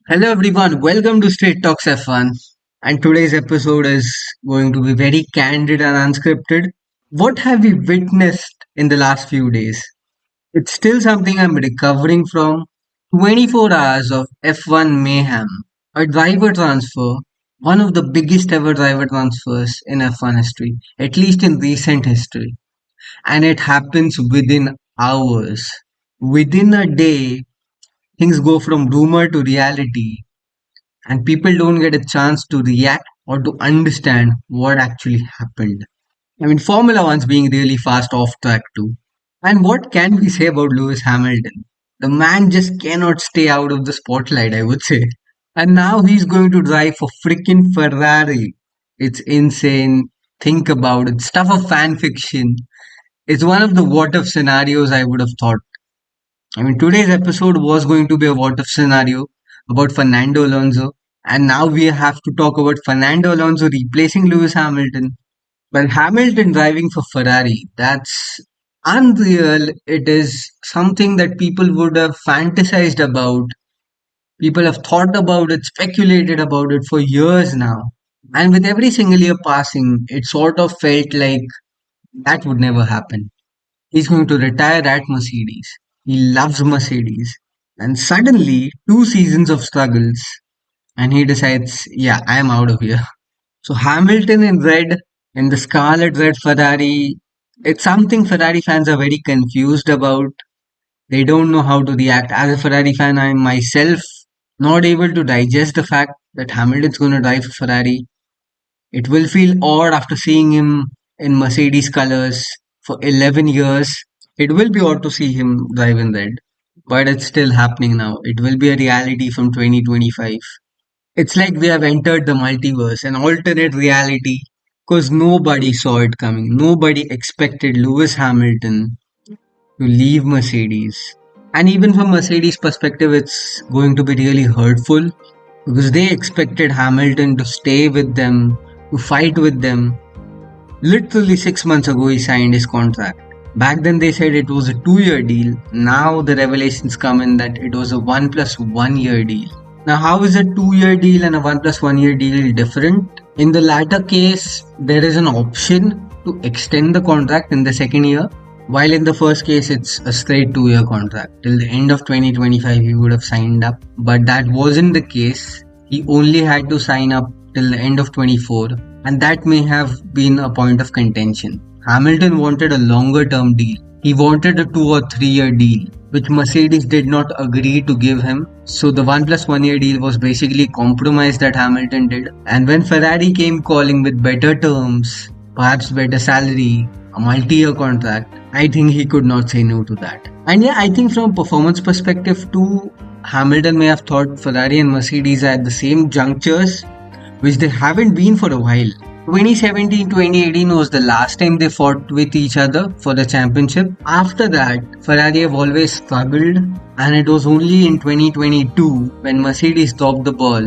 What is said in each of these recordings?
Hello everyone, welcome to Straight Talks F1. And today's episode is going to be very candid and unscripted. What have we witnessed in the last few days? It's still something I'm recovering from. 24 hours of F1 mayhem, a driver transfer, one of the biggest ever driver transfers in F1 history, at least in recent history. And it happens within hours. Within a day, things go from rumor to reality and people don't get a chance to react or to understand what actually happened. I mean, Formula One's being really fast off track too. And what can we say about Lewis Hamilton? The man just cannot stay out of the spotlight, I would say. And now he's going to drive for freaking Ferrari. It's insane. Think about it. Stuff of fan fiction. It's one of the what if scenarios I would have thought. I mean, today's episode was going to be a what if scenario about Fernando Alonso, and now we have to talk about Fernando Alonso replacing Lewis Hamilton. Well, Hamilton driving for Ferrari, that's unreal. It is something that people would have fantasized about. People have thought about it, speculated about it for years now. And with every single year passing, it sort of felt like that would never happen. He's going to retire at Mercedes. He loves Mercedes. And suddenly, 2 seasons of struggles, and he decides, yeah, I'm out of here. So Hamilton in red, in the scarlet red Ferrari, it's something Ferrari fans are very confused about. They don't know how to react. As a Ferrari fan, I'm myself not able to digest the fact that Hamilton's going to drive for Ferrari. It will feel odd after seeing him in Mercedes colors for 11 years. It will be odd to see him drive in red, but it's still happening now. It will be a reality from 2025. It's like we have entered the multiverse, an alternate reality, because nobody saw it coming. Nobody expected Lewis Hamilton to leave Mercedes. And even from Mercedes' perspective, it's going to be really hurtful because they expected Hamilton to stay with them, to fight with them. Literally 6 months ago, he signed his contract. Back then, they said it was a 2 year deal. Now, the revelations come in that it was a 1 plus 1 year deal. Now, how is a 2 year deal and a 1 plus 1 year deal different? In the latter case, there is an option to extend the contract in the second year, while in the first case, it's a straight 2 year contract. Till the end of 2025, he would have signed up, but that wasn't the case. He only had to sign up till the end of 24, and that may have been a point of contention. Hamilton wanted a longer term deal. He wanted a 2 or 3 year deal, which Mercedes did not agree to give him. So the 1 plus 1 year deal was basically a compromise that Hamilton did. And when Ferrari came calling with better terms, perhaps better salary, a multi-year contract, I think he could not say no to that. And yeah, I think from performance perspective too, Hamilton may have thought Ferrari and Mercedes are at the same junctures, which they haven't been for a while. 2017-2018 was the last time they fought with each other for the championship. After that, Ferrari have always struggled, and it was only in 2022 when Mercedes dropped the ball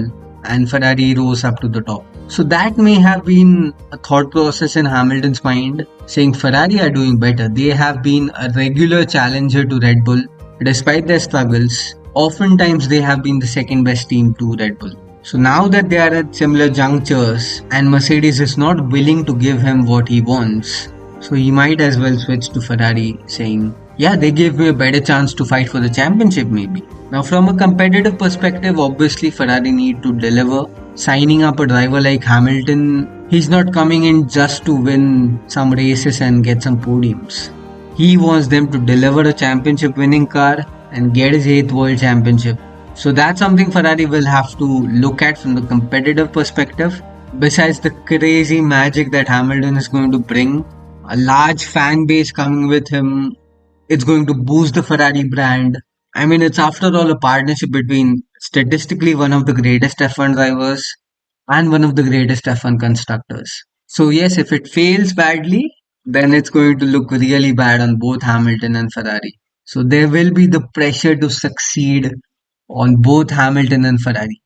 and Ferrari rose up to the top. So that may have been a thought process in Hamilton's mind, saying Ferrari are doing better. They have been a regular challenger to Red Bull. Despite their struggles, oftentimes they have been the second best team to Red Bull. So now that they are at similar junctures and Mercedes is not willing to give him what he wants, so he might as well switch to Ferrari, saying, yeah, they gave me a better chance to fight for the championship maybe. Now from a competitive perspective, obviously Ferrari need to deliver. Signing up a driver like Hamilton, he's not coming in just to win some races and get some podiums. He wants them to deliver a championship winning car and get his 8th world championship. So that's something Ferrari will have to look at from the competitive perspective. Besides the crazy magic that Hamilton is going to bring, a large fan base coming with him, it's going to boost the Ferrari brand. I mean, it's after all a partnership between statistically one of the greatest F1 drivers and one of the greatest F1 constructors. So yes, if it fails badly, then it's going to look really bad on both Hamilton and Ferrari. So there will be the pressure to succeed on both Hamilton and Ferrari.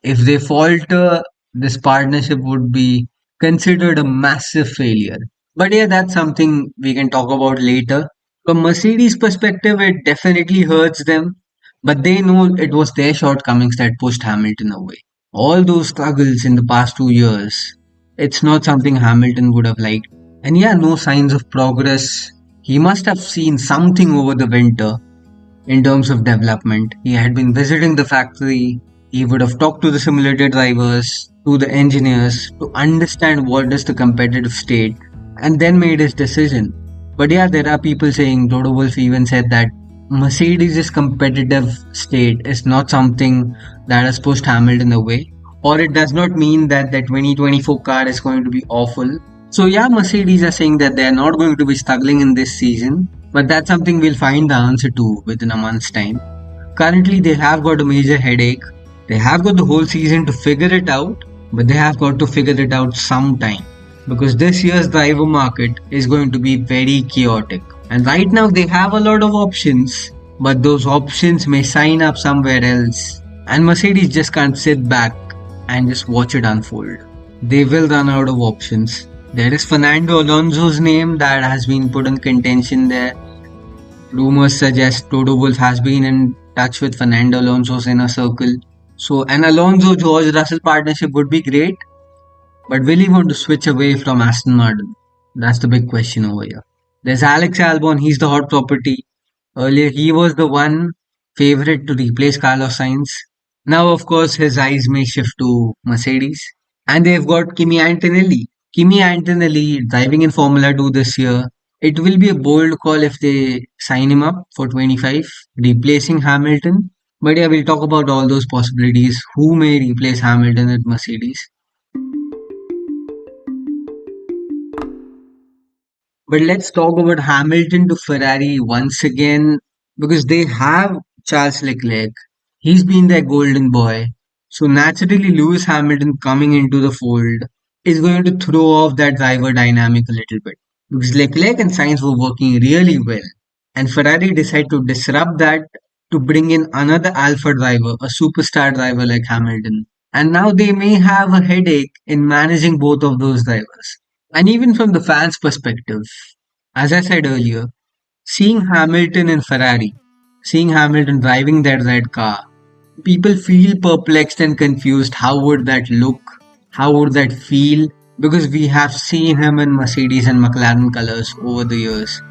If they falter, this partnership would be considered a massive failure. But yeah, that's something we can talk about later. From Mercedes' perspective, it definitely hurts them. But they know it was their shortcomings that pushed Hamilton away. All those struggles in the past 2 years, it's not something Hamilton would have liked. And yeah, no signs of progress. He must have seen something over the winter in terms of development. He had been visiting the factory. He would have talked to the simulator drivers, to the engineers to understand what is the competitive state and then made his decision. But yeah, there are people saying, Dodo Wolf even said that Mercedes' competitive state is not something that has pushed Hamilton away, or it does not mean that the 2024 car is going to be awful. So yeah, Mercedes are saying that they are not going to be struggling in this season, but that's something we'll find the answer to within a month's time. Currently, they have got a major headache. They have got the whole season to figure it out, but they have got to figure it out sometime because this year's driver market is going to be very chaotic. And right now, they have a lot of options, but those options may sign up somewhere else. And Mercedes just can't sit back and just watch it unfold. They will run out of options. There is Fernando Alonso's name that has been put in contention there. Rumors suggest Toto Wolff has been in touch with Fernando Alonso's inner circle. So an Alonso-George Russell partnership would be great, but will he want to switch away from Aston Martin? That's the big question over here. There's Alex Albon, he's the hot property. Earlier, he was the one favorite to replace Carlos Sainz. Now, of course, his eyes may shift to Mercedes. And they've got Kimi Antonelli. Kimi Antonelli driving in Formula 2 this year. It will be a bold call if they sign him up for 25, replacing Hamilton. But yeah, we'll talk about all those possibilities. Who may replace Hamilton at Mercedes? But let's talk about Hamilton to Ferrari once again because they have Charles Leclerc. He's been their golden boy. So naturally, Lewis Hamilton coming into the fold is going to throw off that driver dynamic a little bit because Leclerc and Sainz were working really well. And Ferrari decided to disrupt that to bring in another alpha driver, a superstar driver like Hamilton. And now they may have a headache in managing both of those drivers. And even from the fans' perspective, as I said earlier, seeing Hamilton in Ferrari, seeing Hamilton driving that red car, people feel perplexed and confused. How would that look? How would that feel? Because we have seen him in Mercedes and McLaren colors over the years.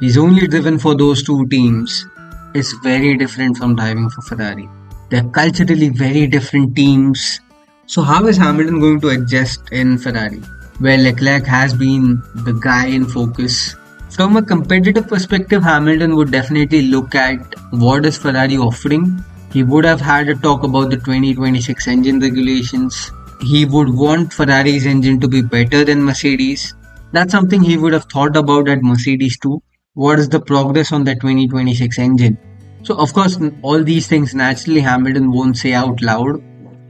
He's only driven for those two teams. It's very different from driving for Ferrari. They're culturally very different teams. So how is Hamilton going to adjust in Ferrari, where Leclerc has been the guy in focus? From a competitive perspective, Hamilton would definitely look at what is Ferrari offering. He would have had a talk about the 2026 engine regulations. He would want Ferrari's engine to be better than Mercedes. That's something he would have thought about at Mercedes too. What is the progress on the 2026 engine? So of course, all these things naturally Hamilton won't say out loud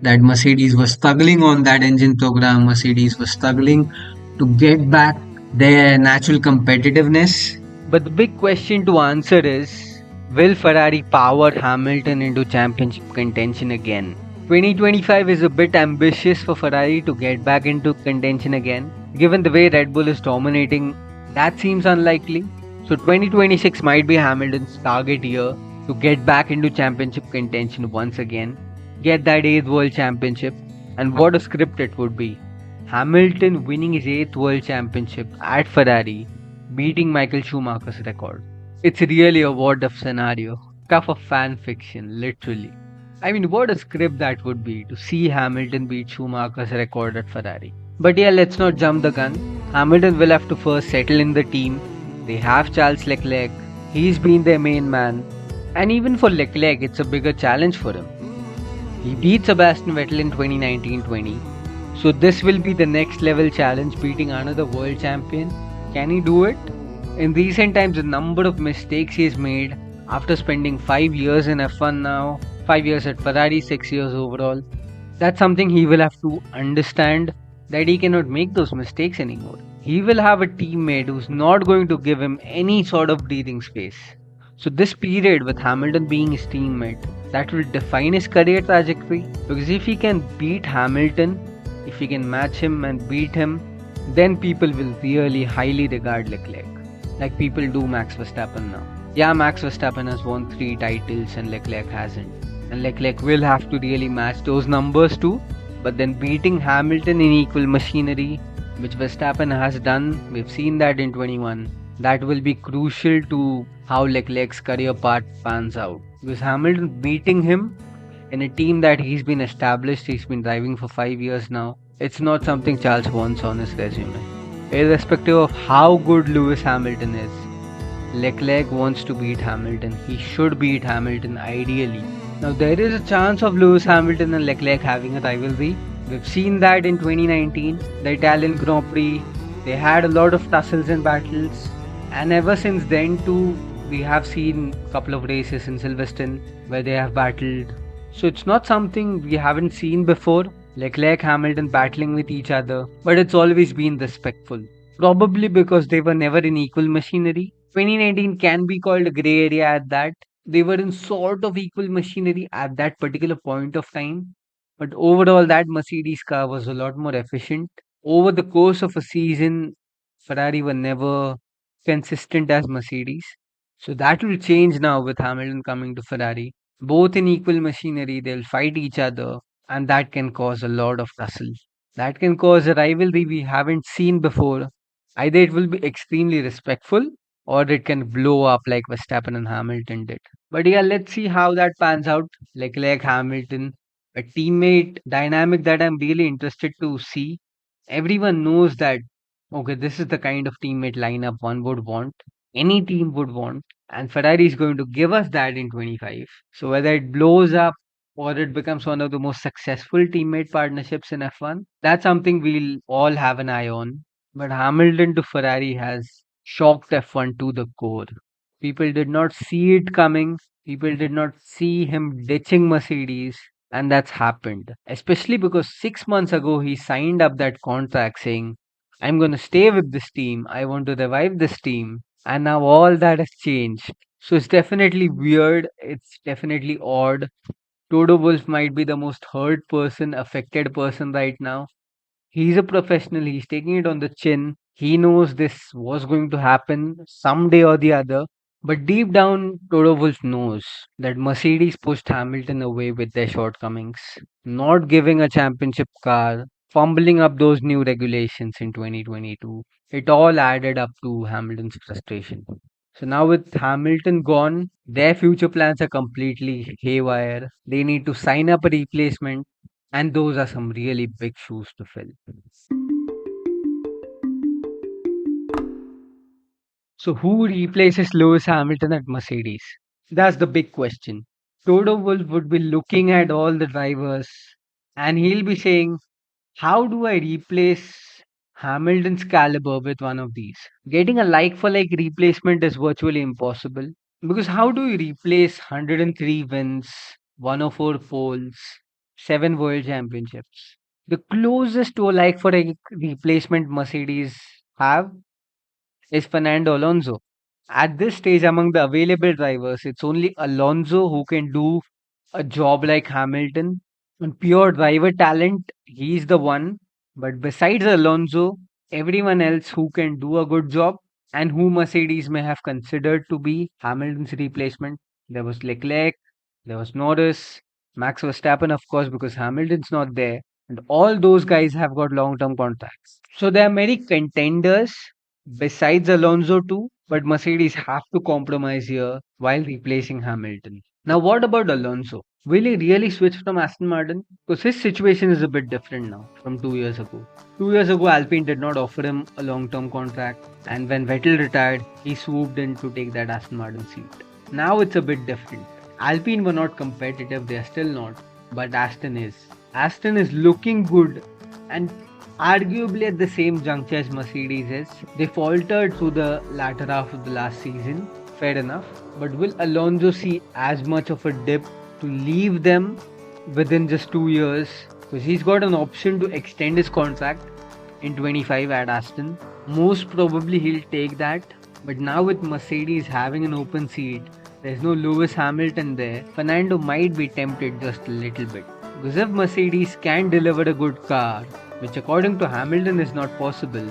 that Mercedes was struggling on that engine program. Mercedes was struggling to get back their natural competitiveness. But the big question to answer is, will Ferrari power Hamilton into championship contention again? 2025 is a bit ambitious for Ferrari to get back into contention again. Given the way Red Bull is dominating, that seems unlikely. So 2026 might be Hamilton's target year to get back into championship contention once again, get that 8th World Championship, and what a script it would be. Hamilton winning his 8th World Championship at Ferrari, beating Michael Schumacher's record. It's really a what-if scenario, stuff of fan fiction, literally. I mean, what a script that would be to see Hamilton beat Schumacher's record at Ferrari. But yeah, let's not jump the gun. Hamilton will have to first settle in the team. They have Charles Leclerc, he's been their main man, and even for Leclerc, it's a bigger challenge for him. He beat Sebastian Vettel in 2019-20. So this will be the next level challenge, beating another world champion. Can he do it? In recent times, the number of mistakes he's made after spending 5 years in F1 now, 5 years at Ferrari, 6 years overall. That's something he will have to understand, that he cannot make those mistakes anymore. He will have a teammate who's not going to give him any sort of breathing space. So this period with Hamilton being his teammate, that will define his career trajectory, because if he can beat Hamilton, if he can match him and beat him, then people will really highly regard Leclerc, like people do Max Verstappen now. Yeah, Max Verstappen has won 3 titles and Leclerc hasn't. And Leclerc will have to really match those numbers too. But then beating Hamilton in equal machinery, which Verstappen has done, we've seen that in 21. That will be crucial to how Leclerc's career path pans out. Because Hamilton beating him in a team that he's been established, he's been driving for 5 years now. It's not something Charles wants on his resume. Irrespective of how good Lewis Hamilton is, Leclerc wants to beat Hamilton. He should beat Hamilton ideally. Now, there is a chance of Lewis Hamilton and Leclerc having a rivalry. We've seen that in 2019, the Italian Grand Prix. They had a lot of tussles and battles. And ever since then, too, we have seen a couple of races in Silverstone where they have battled. So it's not something we haven't seen before. Leclerc, Hamilton battling with each other, but it's always been respectful. Probably because they were never in equal machinery. 2019 can be called a grey area at that. They were in sort of equal machinery at that particular point of time. But overall, that Mercedes car was a lot more efficient. Over the course of a season, Ferrari were never consistent as Mercedes. So that will change now with Hamilton coming to Ferrari. Both in equal machinery, they'll fight each other, and that can cause a lot of tussle. That can cause a rivalry we haven't seen before. Either it will be extremely respectful or it can blow up like Verstappen and Hamilton did. But yeah, let's see how that pans out. Leclerc, Hamilton, a teammate dynamic that I'm really interested to see. Everyone knows that, okay, this is the kind of teammate lineup one would want, any team would want, and Ferrari is going to give us that in 25. So whether it blows up or it becomes one of the most successful teammate partnerships in F1, that's something we'll all have an eye on. But Hamilton to Ferrari has shocked F1 to the core. People did not see it coming. People did not see him ditching Mercedes, and that's happened. Especially because 6 months ago he signed up that contract saying, I'm going to stay with this team. I want to revive this team. And now all that has changed. So it's definitely weird. It's definitely odd. Toto Wolff might be the most hurt person, affected person right now. He's a professional, he's taking it on the chin. He knows this was going to happen someday or the other. But deep down, Toto Wolff knows that Mercedes pushed Hamilton away with their shortcomings, not giving a championship car, fumbling up those new regulations in 2022. It all added up to Hamilton's frustration. So now with Hamilton gone, their future plans are completely haywire. They need to sign up a replacement, and those are some really big shoes to fill. So who replaces Lewis Hamilton at Mercedes? That's the big question. Toto Wolff would be looking at all the drivers and he'll be saying, how do I replace Hamilton's caliber with one of these? Getting a like for like replacement is virtually impossible because how do you replace 103 wins, 104 poles, 7 world championships? The closest to a like for like replacement Mercedes have is Fernando Alonso. At this stage, among the available drivers, it's only Alonso who can do a job like Hamilton. On pure driver talent, he's the one. But besides Alonso, everyone else who can do a good job and who Mercedes may have considered to be Hamilton's replacement. There was Leclerc, there was Norris, Max Verstappen, of course, because Hamilton's not there. And all those guys have got long term contracts. So there are many contenders besides Alonso too, but Mercedes have to compromise here while replacing Hamilton. Now, what about Alonso? Will he really switch from Aston Martin? Because his situation is a bit different now from 2 years ago. 2 years ago, Alpine did not offer him a long term contract, and when Vettel retired, he swooped in to take that Aston Martin seat. Now it's a bit different. Alpine were not competitive, they are still not, but Aston is. Aston is looking good, and arguably at the same juncture as Mercedes is. They faltered through the latter half of the last season, fair enough. But will Alonso see as much of a dip to leave them within just 2 years? Because he's got an option to extend his contract in 25 at Aston. Most probably he'll take that. But now with Mercedes having an open seat, there's no Lewis Hamilton there. Fernando might be tempted just a little bit. Because if Mercedes can deliver a good car, which according to Hamilton is not possible,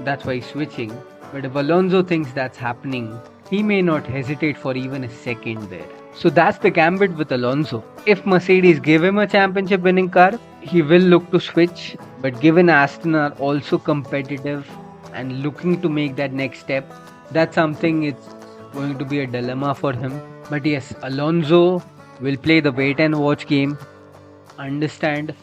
that's why he's switching. But if Alonso thinks that's happening, he may not hesitate for even a second there. So that's the gambit with Alonso. If Mercedes give him a championship winning car, he will look to switch. But given Aston are also competitive and looking to make that next step, that's something it's going to be a dilemma for him. But yes, Alonso will play the wait and watch game, understand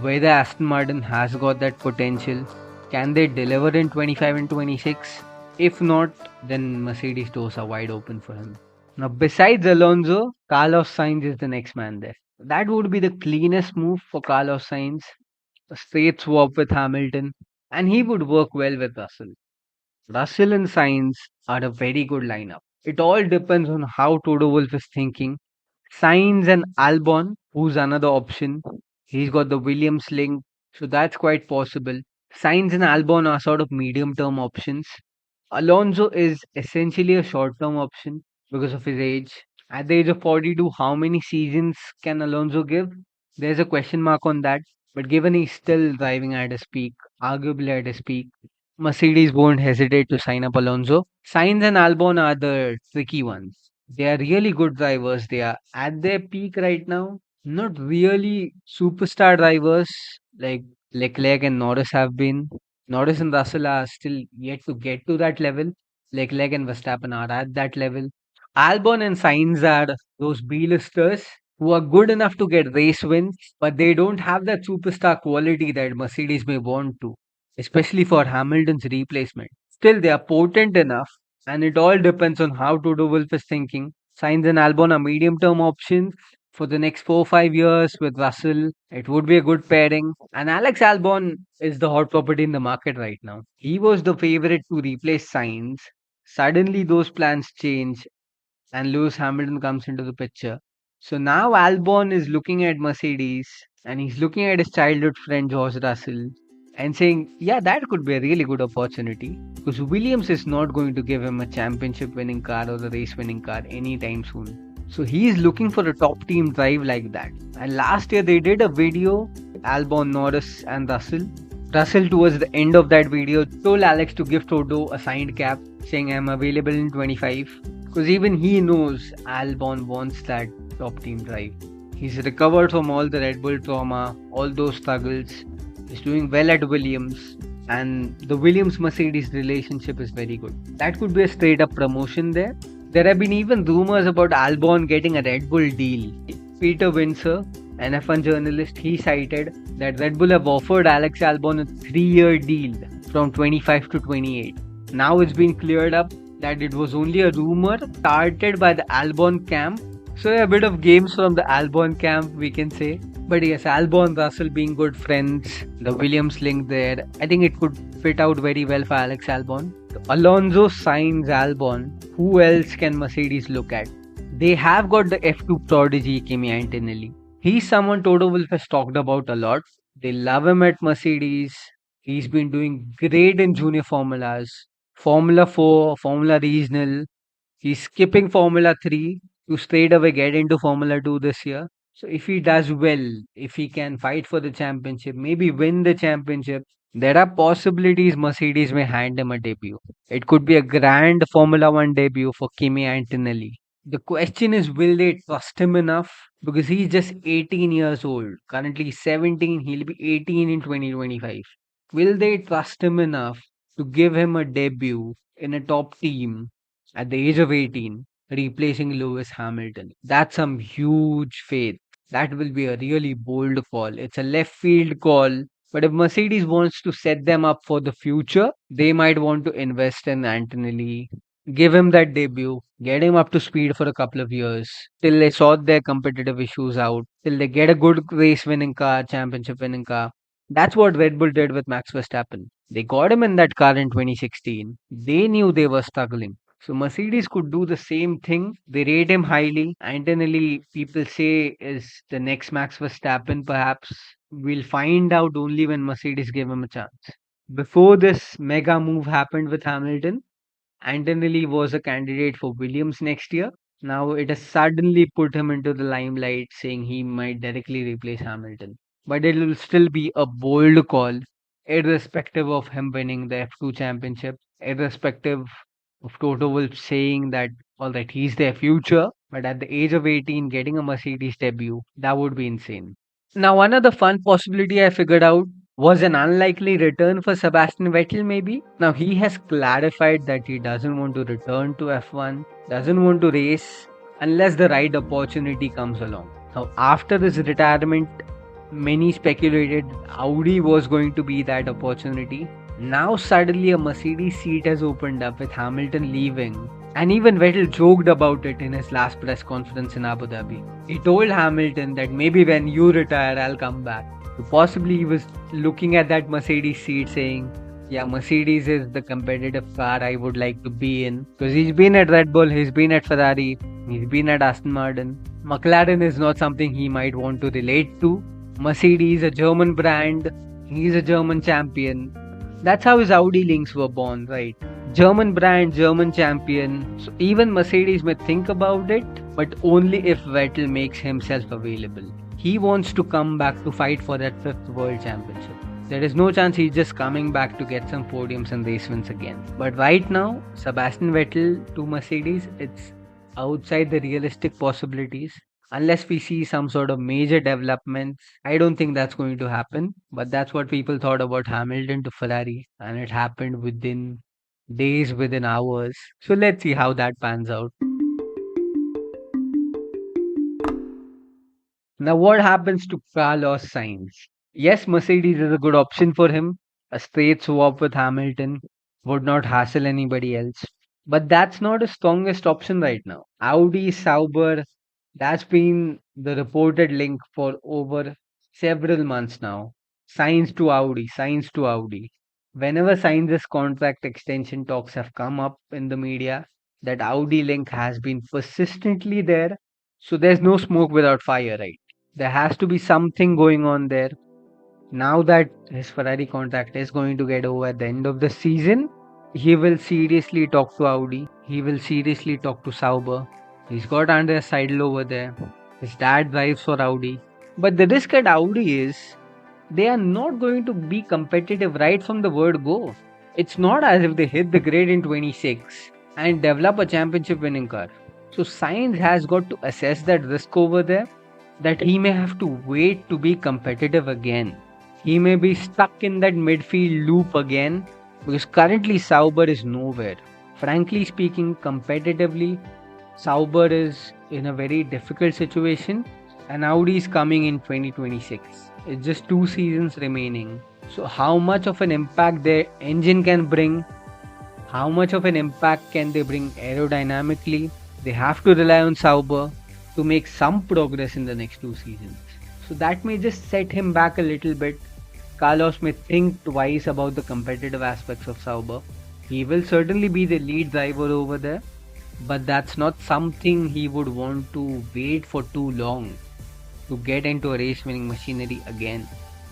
whether Aston Martin has got that potential. Can they deliver in 25 and 26? If not, then Mercedes doors are wide open for him. Now, besides Alonso, Carlos Sainz is the next man there. That would be the cleanest move for Carlos Sainz. A straight swap with Hamilton, and he would work well with Russell. Russell and Sainz are a very good lineup. It all depends on how Toto Wolff is thinking. Sainz and Albon, who's another option. He's got the Williams link, so that's quite possible. Sainz and Albon are sort of medium term options. Alonso is essentially a short term option because of his age. At the age of 42, how many seasons can Alonso give? There's a question mark on that. But given he's still driving at his peak, arguably at his peak, Mercedes won't hesitate to sign up Alonso. Sainz and Albon are the tricky ones. They are really good drivers. They are at their peak right now. Not really superstar drivers like Leclerc and Norris have been. Norris and Russell are still yet to get to that level. Leclerc and Verstappen are at that level. Albon and Sainz are those B-listers who are good enough to get race wins, but they don't have that superstar quality that Mercedes may want to, especially for Hamilton's replacement. Still, they are potent enough, and it all depends on how Toto Wolff is thinking. Sainz and Albon are medium-term options for the next 4 5 years with Russell. It would be a good pairing. And Alex Albon is the hot property in the market right now. He was the favorite to replace Sainz. Suddenly, those plans change, and Lewis Hamilton comes into the picture. So now Albon is looking at Mercedes and he's looking at his childhood friend George Russell and saying, yeah, that could be a really good opportunity because Williams is not going to give him a championship winning car or a race winning car anytime soon. So he is looking for a top team drive like that. And last year they did a video, Albon, Norris, and Russell. Russell, towards the end of that video, told Alex to give Toto a signed cap saying, I'm available in 25. Because even he knows Albon wants that top team drive. He's recovered from all the Red Bull trauma, all those struggles. He's doing well at Williams. And the Williams Mercedes relationship is very good. That could be a straight up promotion there. There have been even rumors about Albon getting a Red Bull deal. Peter Windsor, an F1 journalist, he cited that Red Bull have offered Alex Albon a 3-year deal from 25 to 28. Now it's been cleared up that it was only a rumor started by the Albon camp. So a bit of games from the Albon camp, we can say. But yes, Albon, Russell being good friends, the Williams link there, I think it could fit out very well for Alex Albon. Alonso, Sainz, Albon. Who else can Mercedes look at? They have got the F2 prodigy Kimi Antonelli. He's someone Toto Wolff has talked about a lot. They love him at Mercedes. He's been doing great in junior formulas. Formula 4, Formula Regional. He's skipping Formula 3 to straight away get into Formula 2 this year. So if he does well, if he can fight for the championship, maybe win the championship, there are possibilities Mercedes may hand him a debut. It could be a grand Formula 1 debut for Kimi Antonelli. The question is, will they trust him enough? Because he's just 18 years old. Currently 17, he'll be 18 in 2025. Will they trust him enough to give him a debut in a top team at the age of 18, replacing Lewis Hamilton? That's some huge faith. That will be a really bold call. It's a left field call. But if Mercedes wants to set them up for the future, they might want to invest in Antonelli, give him that debut, get him up to speed for a couple of years till they sort their competitive issues out, till they get a good race winning car, championship winning car. That's what Red Bull did with Max Verstappen. They got him in that car in 2016. They knew they were struggling. So Mercedes could do the same thing. They rate him highly. Antonelli, people say, is the next Max Verstappen, perhaps. We'll find out only when Mercedes give him a chance. Before this mega move happened with Hamilton, Antonelli was a candidate for Williams next year. Now it has suddenly put him into the limelight, saying he might directly replace Hamilton. But it will still be a bold call, irrespective of him winning the F2 championship, irrespective of Toto Wolff saying that, all right, he's their future, but at the age of 18, getting a Mercedes debut, that would be insane. Now, one other fun possibility I figured out was an unlikely return for Sebastian Vettel, maybe. Now, he has clarified that he doesn't want to return to F1, doesn't want to race unless the right opportunity comes along. Now, after his retirement, many speculated Audi was going to be that opportunity. Now, suddenly, a Mercedes seat has opened up with Hamilton leaving. And even Vettel joked about it in his last press conference in Abu Dhabi. He told Hamilton that maybe when you retire, I'll come back. So possibly he was looking at that Mercedes seat saying, yeah, Mercedes is the competitive car I would like to be in. Because he's been at Red Bull, he's been at Ferrari, he's been at Aston Martin. McLaren is not something he might want to relate to. Mercedes, a German brand, he's a German champion. That's how his Audi links were born, right? German brand, German champion. So even Mercedes may think about it, but only if Vettel makes himself available. He wants to come back to fight for that fifth world championship. There is no chance he's just coming back to get some podiums and race wins again. But right now, Sebastian Vettel to Mercedes, it's outside the realistic possibilities. Unless we see some sort of major developments, I don't think that's going to happen. But that's what people thought about Hamilton to Ferrari, and it happened within days, within hours. So let's see how that pans out. Now, what happens to Carlos Sainz? Yes, Mercedes is a good option for him. A straight swap with Hamilton would not hassle anybody else. But that's not the strongest option right now. Audi, Sauber, that's been the reported link for over several months now. Sainz to Audi, Sainz to Audi. Whenever Sainz's contract extension talks have come up in the media, that Audi link has been persistently there. So there's no smoke without fire, right? There has to be something going on there. Now that his Ferrari contract is going to get over at the end of the season, he will seriously talk to Audi. He will seriously talk to Sauber. He's got Andreas Seidel over there. His dad drives for Audi. But the risk at Audi is they are not going to be competitive right from the word go. It's not as if they hit the grid in 26 and develop a championship winning car. So Sainz has got to assess that risk over there, that he may have to wait to be competitive again. He may be stuck in that midfield loop again because currently Sauber is nowhere. Frankly speaking, competitively, Sauber is in a very difficult situation and Audi is coming in 2026. It's just 2 seasons remaining. So how much of an impact their engine can bring, how much of an impact can they bring aerodynamically, they have to rely on Sauber to make some progress in the next 2 seasons. So that may just set him back a little bit. Carlos may think twice about the competitive aspects of Sauber. He will certainly be the lead driver over there, but that's not something he would want to wait for too long to get into a race winning machinery again.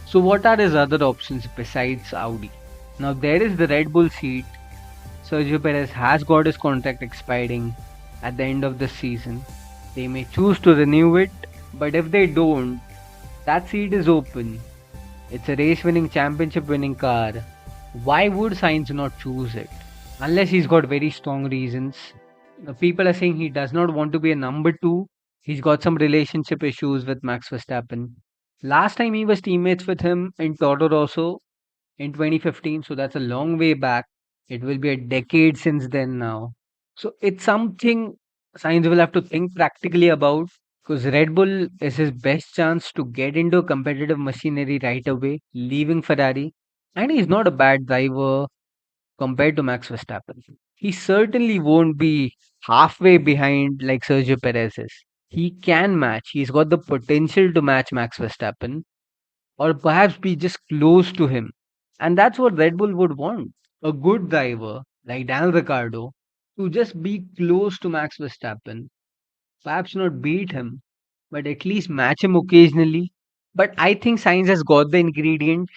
So what are his other options besides Audi? Now there is the Red Bull seat. Sergio Perez has got his contract expiring at the end of the season. They may choose to renew it, but if they don't, that seat is open. It's a race winning, championship winning car. Why would Sainz not choose it? Unless he's got very strong reasons. People are saying he does not want to be a number 2. He's got some relationship issues with Max Verstappen. Last time he was teammates with him in Toro Rosso in 2015, so that's a long way back. It will be a decade since then now. So it's something Sainz will have to think practically about, because Red Bull is his best chance to get into competitive machinery right away, leaving Ferrari. And he's not a bad driver compared to Max Verstappen. He certainly won't be halfway behind like Sergio Perez is. He can match. He's got the potential to match Max Verstappen or perhaps be just close to him. And that's what Red Bull would want. A good driver like Daniel Ricciardo to just be close to Max Verstappen, perhaps not beat him, but at least match him occasionally. But I think Sainz has got the ingredients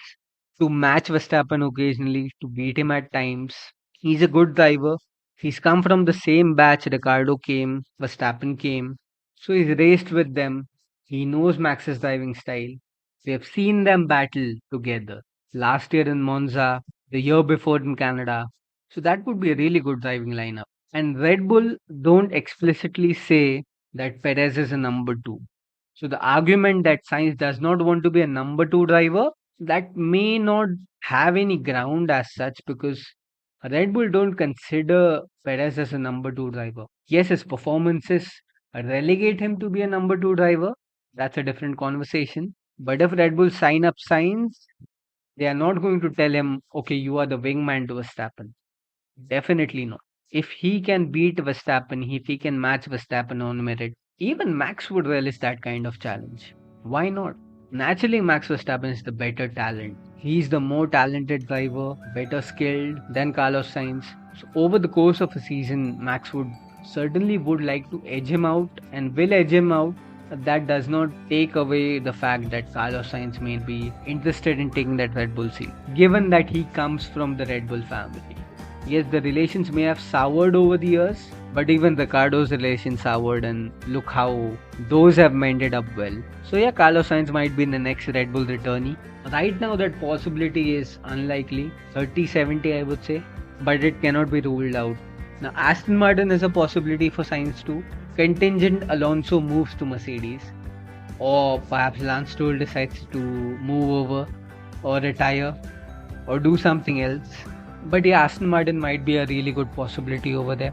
to match Verstappen occasionally, to beat him at times. He's a good driver. He's come from the same batch Ricardo came, Verstappen came. So he's raced with them. He knows Max's driving style. We have seen them battle together last year in Monza, the year before in Canada. So that would be a really good driving lineup. And Red Bull don't explicitly say that Perez is a number two. So the argument that Sainz does not want to be a number two driver, that may not have any ground as such, because Red Bull don't consider Perez as a number two driver. Yes, his performances relegate him to be a number two driver. That's a different conversation. But if Red Bull sign up Sainz, they are not going to tell him, okay, you are the wingman to Verstappen. Definitely not. If he can beat Verstappen, if he can match Verstappen on merit, even Max would relish that kind of challenge. Why not? Naturally, Max Verstappen is the better talent. He's the more talented driver, better skilled than Carlos Sainz. So over the course of a season, Max would certainly would like to edge him out and will edge him out. That does not take away the fact that Carlos Sainz may be interested in taking that Red Bull seat, given that he comes from the Red Bull family. Yes, the relations may have soured over the years, but even Ricardo's relations soured, and look how those have mended up well. So yeah, Carlos Sainz might be the next Red Bull returnee. Right now, that possibility is unlikely, 30-70 I would say, but it cannot be ruled out. Now, Aston Martin is a possibility for Sainz too. Contingent Alonso moves to Mercedes, or perhaps Lance Stroll decides to move over, or retire, or do something else. But yeah, Aston Martin might be a really good possibility over there.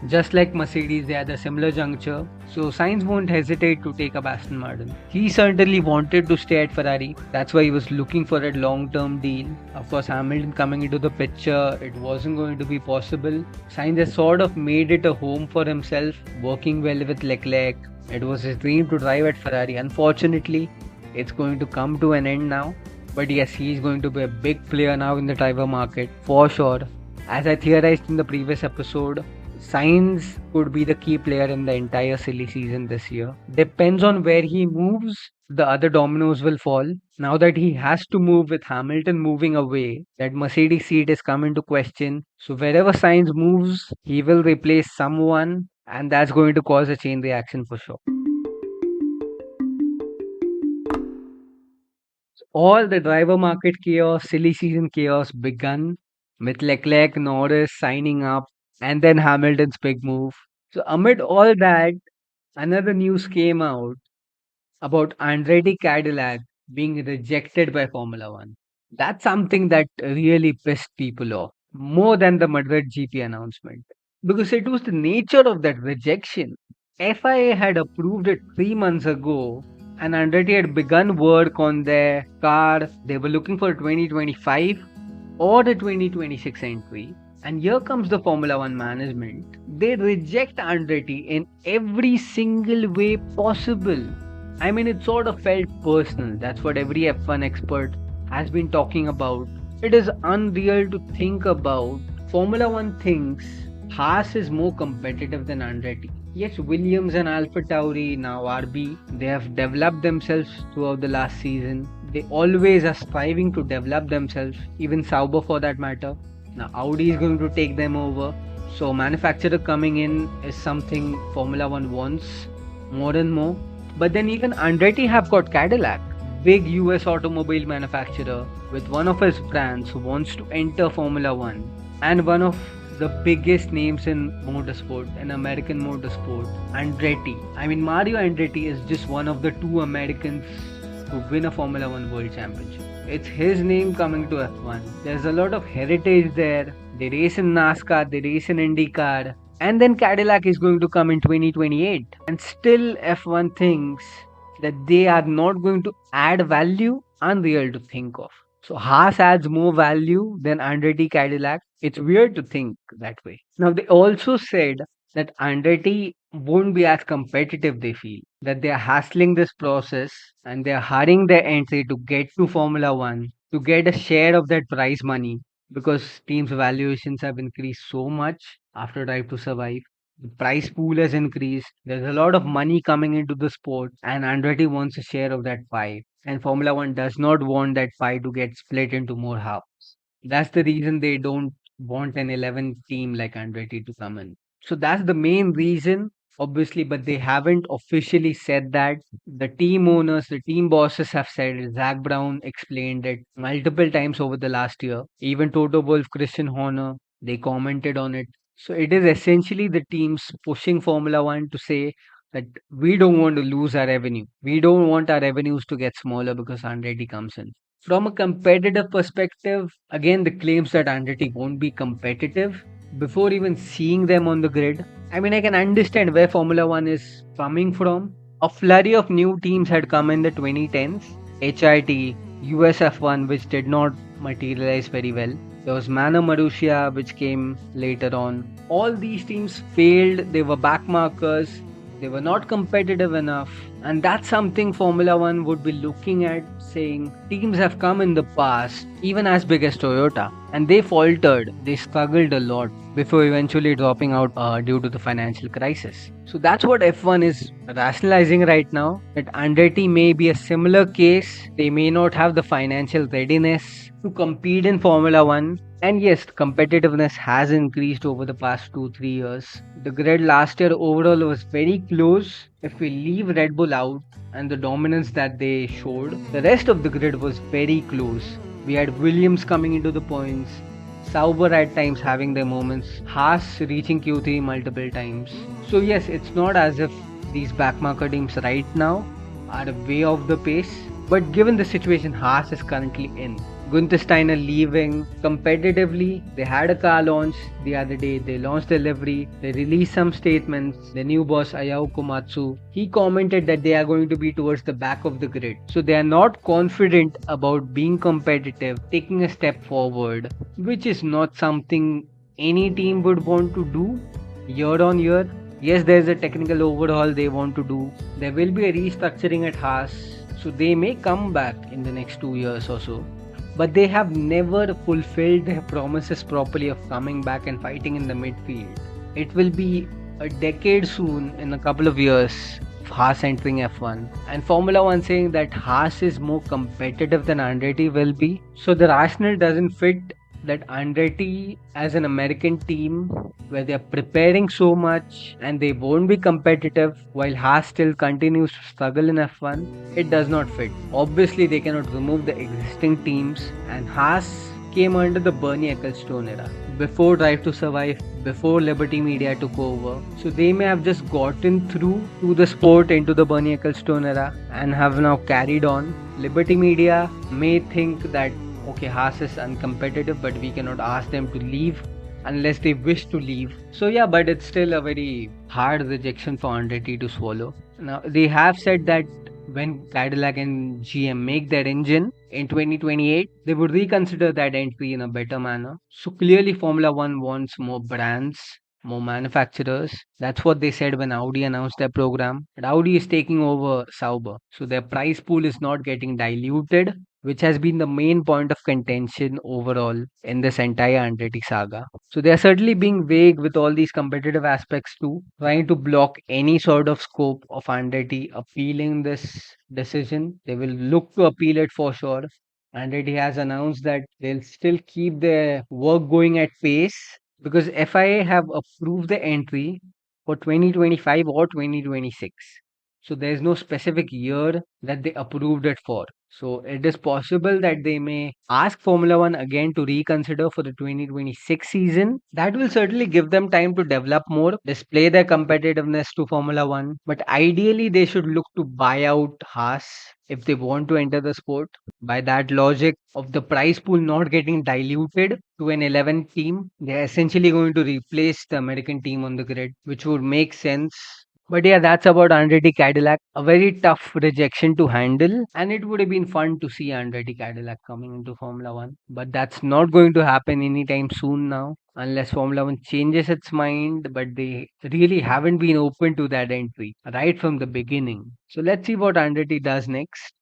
Just like Mercedes, they are at a similar juncture. So Sainz won't hesitate to take up Aston Martin. He certainly wanted to stay at Ferrari. That's why he was looking for a long-term deal. Of course, Hamilton coming into the picture, it wasn't going to be possible. Sainz has sort of made it a home for himself, working well with Leclerc. It was his dream to drive at Ferrari. Unfortunately, it's going to come to an end now. But yes, he's going to be a big player now in the driver market, for sure. As I theorized in the previous episode, Sainz could be the key player in the entire silly season this year. Depends on where he moves, the other dominoes will fall. Now that he has to move with Hamilton moving away, that Mercedes seat is come into question. So wherever Sainz moves, he will replace someone, and that's going to cause a chain reaction for sure. All the driver market chaos, silly season chaos begun with Leclerc, Norris signing up, and then Hamilton's big move. So amid all that, another news came out about Andretti-Cadillac being rejected by Formula One. That's something that really pissed people off more than the Madrid GP announcement, because it was the nature of that rejection. FIA had approved it 3 months ago, and Andretti had begun work on their car. They were looking for 2025 or the 2026 entry. And here comes the Formula One management. They reject Andretti in every single way possible. I mean, it sort of felt personal. That's what every F1 expert has been talking about. It is unreal to think about. Formula One thinks Haas is more competitive than Andretti. Yes, Williams and Alpha Tauri, now RB, they have developed themselves throughout the last season. They always are striving to develop themselves, even Sauber for that matter. Now Audi is going to take them over. So manufacturer coming in is something Formula One wants more and more. But then even Andretti have got Cadillac, big US automobile manufacturer with one of his brands who wants to enter Formula One, and one of the biggest names in motorsport, in American motorsport, Andretti. I mean, Mario Andretti is just one of the two Americans who win a Formula One World Championship. It's his name coming to F1. There's a lot of heritage there. They race in NASCAR, they race in IndyCar, and then Cadillac is going to come in 2028. And still F1 thinks that they are not going to add value. Unreal to think of. So Haas adds more value than Andretti Cadillac. It's weird to think that way. Now they also said that Andretti won't be as competitive, they feel. That they are hassling this process and they are hurrying their entry to get to Formula One, to get a share of that prize money, because teams' valuations have increased so much after Drive to Survive. The price pool has increased. There's a lot of money coming into the sport, and Andretti wants a share of that pie. And Formula One does not want that pie to get split into more halves. That's the reason they don't want an 11 team like Andretti to come in. So that's the main reason, obviously, but they haven't officially said that. The team owners, the team bosses have said it. Zach Brown explained it multiple times over the last year. Even Toto Wolff, Christian Horner, They commented on it. So it is essentially the teams pushing Formula One to say that we don't want to lose our revenue. We don't want our revenues to get smaller because Andretti comes in. From a competitive perspective, again, the claims that Andretti won't be competitive before even seeing them on the grid. I mean, I can understand where Formula One is coming from. A flurry of new teams had come in the 2010s, HIT, USF1, which did not materialize very well. There was Mana Marussia, which came later on. All these teams failed. They were backmarkers. They were not competitive enough. And that's something Formula One would be looking at, saying teams have come in the past, even as big as Toyota, and they faltered. They struggled a lot before eventually dropping out due to the financial crisis. So that's what F1 is rationalizing right now. That Andretti may be a similar case. They may not have the financial readiness to compete in Formula One. And yes, competitiveness has increased over the past 2 3 years. The grid last year overall was very close. If we leave Red Bull out and the dominance that they showed, the rest of the grid was very close. We had Williams coming into the points, Sauber at times having their moments, Haas reaching Q3 multiple times. So yes, it's not as if these backmarker teams right now are way off the pace. But given the situation Haas is currently in, Gunther Steiner leaving competitively, they had a car launch the other day. They launched the livery. They released some statements. The new boss Ayao Komatsu, he commented that they are going to be towards the back of the grid. So they are not confident about being competitive, taking a step forward, which is not something any team would want to do year on year. Yes, there's a technical overhaul they want to do. There will be a restructuring at Haas, so they may come back in the next 2 years or so. But they have never fulfilled their promises properly of coming back and fighting in the midfield. It will be a decade soon, in a couple of years, of Haas entering F1. And Formula One saying that Haas is more competitive than Andretti will be. So the rationale doesn't fit that Andretti as an American team where they're preparing so much and they won't be competitive while Haas still continues to struggle in F1, it does not fit. Obviously, they cannot remove the existing teams, and Haas came under the Bernie Ecclestone era. Before Drive to Survive, before Liberty Media took over. So they may have just gotten through to the sport into the Bernie Ecclestone era and have now carried on. Liberty Media may think that okay, Haas is uncompetitive, but we cannot ask them to leave unless they wish to leave. So yeah, but it's still a very hard rejection for Andretti to swallow. Now, they have said that when Cadillac and GM make their engine in 2028, they would reconsider that entry in a better manner. So clearly, Formula One wants more brands, more manufacturers. That's what they said when Audi announced their program. But Audi is taking over Sauber. So their price pool is not getting diluted, which has been the main point of contention overall in this entire Andretti saga. So they are certainly being vague with all these competitive aspects too, trying to block any sort of scope of Andretti appealing this decision. They will look to appeal it for sure. Andretti has announced that they'll still keep their work going at pace because FIA have approved the entry for 2025 or 2026. So there's no specific year that they approved it for. So it is possible that they may ask Formula One again to reconsider for the 2026 season. That will certainly give them time to develop more, display their competitiveness to Formula One. But ideally, they should look to buy out Haas if they want to enter the sport. By that logic of the prize pool not getting diluted to an 11 team, they're essentially going to replace the American team on the grid, which would make sense. But yeah, that's about Andretti-Cadillac. A very tough rejection to handle, and it would have been fun to see Andretti-Cadillac coming into Formula One. But that's not going to happen anytime soon now, unless Formula One changes its mind. But they really haven't been open to that entry right from the beginning. So let's see what Andretti does next.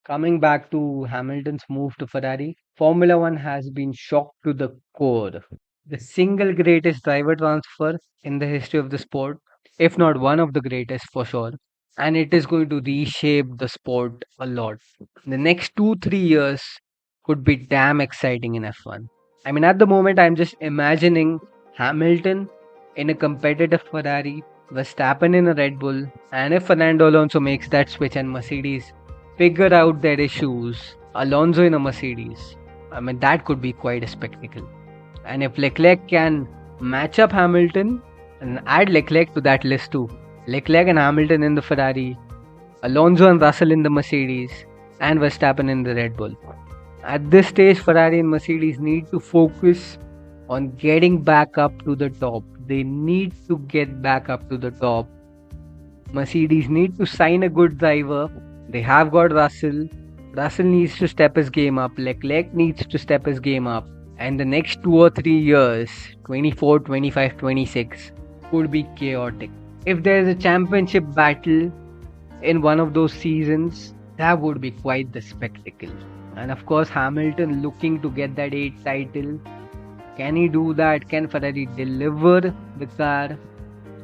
Coming back to Hamilton's move to Ferrari, Formula One has been shocked to the core. The single greatest driver transfer in the history of the sport, if not one of the greatest for sure. And it is going to reshape the sport a lot. The next 2 3 years could be damn exciting in F1. I mean, at the moment, I'm just imagining Hamilton in a competitive Ferrari, Verstappen in a Red Bull, and if Fernando Alonso makes that switch and Mercedes figure out their issues Alonso in a Mercedes. I mean, that could be quite a spectacle. And if Leclerc can match up Hamilton and add Leclerc to that list too, Leclerc and Hamilton in the Ferrari, Alonso and Russell in the Mercedes, and Verstappen in the Red Bull. At this stage, Ferrari and Mercedes need to focus on getting back up to the top. They need to get back up to the top. Mercedes need to sign a good driver. They have got Russell. Russell needs to step his game up. Leclerc needs to step his game up. And the next 2 or 3 years, 24, 25, 26, could be chaotic. If there's a championship battle in one of those seasons, that would be quite the spectacle. And of course, Hamilton looking to get that 8th title. Can he do that? Can Ferrari deliver the car?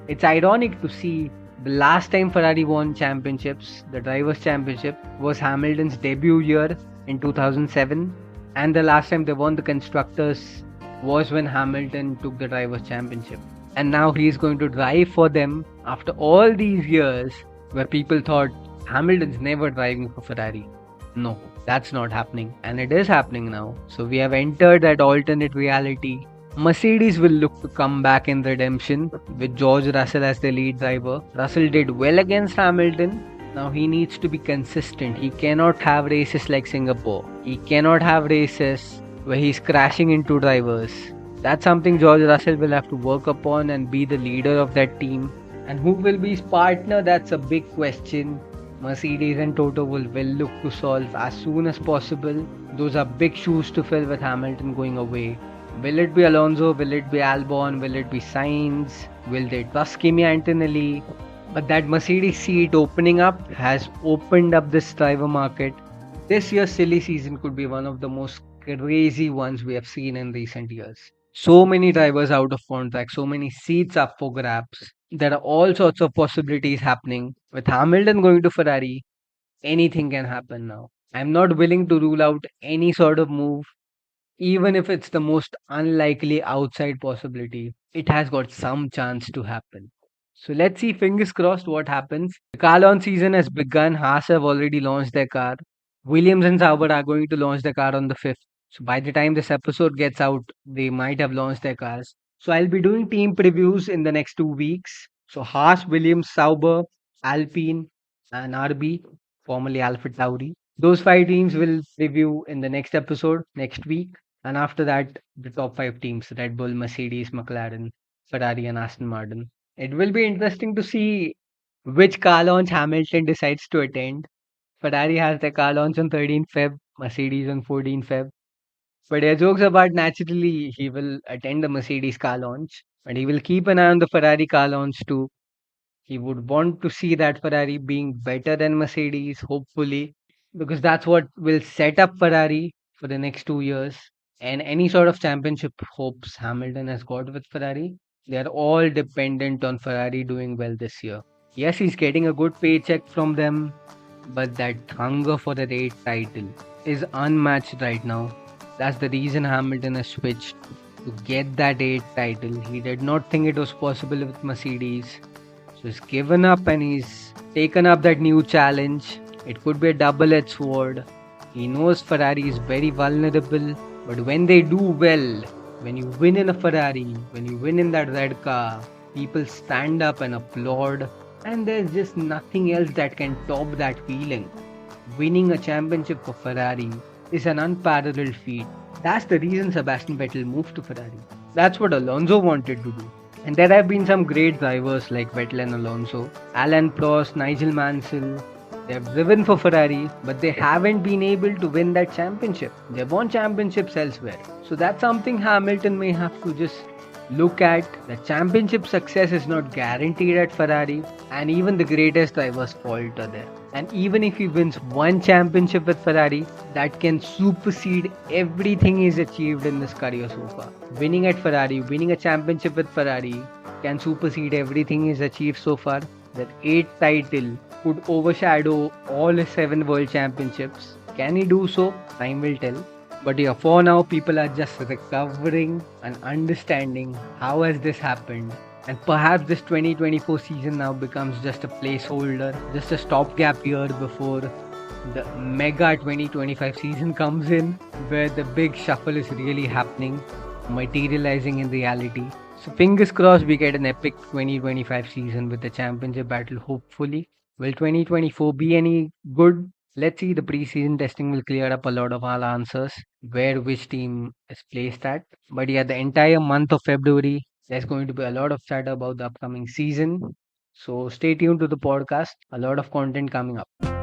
It's ironic to see the last time Ferrari won championships, the Drivers' Championship, was Hamilton's debut year in 2007. And the last time they won the Constructors was when Hamilton took the Drivers' Championship. And now he's going to drive for them after all these years where people thought Hamilton's never driving for Ferrari. No, that's not happening. And it is happening now. So we have entered that alternate reality. Mercedes will look to come back in redemption with George Russell as the lead driver. Russell did well against Hamilton. Now he needs to be consistent. He cannot have races like Singapore. He cannot have races where he's crashing into drivers. That's something George Russell will have to work upon and be the leader of that team. And who will be his partner? That's a big question. Mercedes and Toto will look to solve as soon as possible. Those are big shoes to fill with Hamilton going away. Will it be Alonso? Will it be Albon? Will it be Sainz? Will they trust Kimi Antonelli? But that Mercedes seat opening up has opened up this driver market. This year's silly season could be one of the most crazy ones we have seen in recent years. So many drivers out of contract, so many seats up for grabs. There are all sorts of possibilities happening. With Hamilton going to Ferrari, anything can happen now. I'm not willing to rule out any sort of move, even if it's the most unlikely outside possibility. It has got some chance to happen. So let's see, fingers crossed, what happens. The car launch season has begun. Haas have already launched their car. Williams and Sauber are going to launch their car on the 5th. So by the time this episode gets out, they might have launched their cars. So I'll be doing team previews in the next 2 weeks. So Haas, Williams, Sauber, Alpine, and RB, formerly Alpha Tauri. Those 5 teams will preview in the next episode next week. And after that, the top 5 teams: Red Bull, Mercedes, McLaren, Ferrari, and Aston Martin. It will be interesting to see which car launch Hamilton decides to attend. Ferrari has their car launch on 13th Feb, Mercedes on 14th Feb. But there are jokes about naturally he will attend the Mercedes car launch, but he will keep an eye on the Ferrari car launch too. He would want to see that Ferrari being better than Mercedes, hopefully, because that's what will set up Ferrari for the next 2 years. And any sort of championship hopes Hamilton has got with Ferrari, they are all dependent on Ferrari doing well this year. Yes, he's getting a good paycheck from them, but that hunger for the 8th title is unmatched right now. That's the reason Hamilton has switched to get that 8th title. He did not think it was possible with Mercedes. So he's given up and he's taken up that new challenge. It could be a double-edged sword. He knows Ferrari is very vulnerable, but when they do well, when you win in a Ferrari, when you win in that red car, people stand up and applaud, and there's just nothing else that can top that feeling. Winning a championship for Ferrari is an unparalleled feat. That's the reason Sebastian Vettel moved to Ferrari. That's what Alonso wanted to do. And there have been some great drivers like Vettel and Alonso, Alain Prost, Nigel Mansell. They have driven for Ferrari, but they haven't been able to win that championship. They've won championships elsewhere. So that's something Hamilton may have to just look at. The championship success is not guaranteed at Ferrari, and even the greatest drivers falter there. And even if he wins one championship with Ferrari, that can supersede everything he's achieved in his career so far. Winning at Ferrari, winning a championship with Ferrari can supersede everything he's achieved so far. That 8th title could overshadow all his 7 world championships. Can he do so? Time will tell. But yeah, for now, people are just recovering and understanding how has this happened. And perhaps this 2024 season now becomes just a placeholder, just a stopgap year before the mega 2025 season comes in, where the big shuffle is really happening, materializing in reality. So fingers crossed we get an epic 2025 season with the championship battle, hopefully. Will 2024 be any good? Let's see. The preseason testing will clear up a lot of our answers, where which team is placed at. But yeah, the entire month of February, there's going to be a lot of chatter about the upcoming season. So stay tuned to the podcast. A lot of content coming up.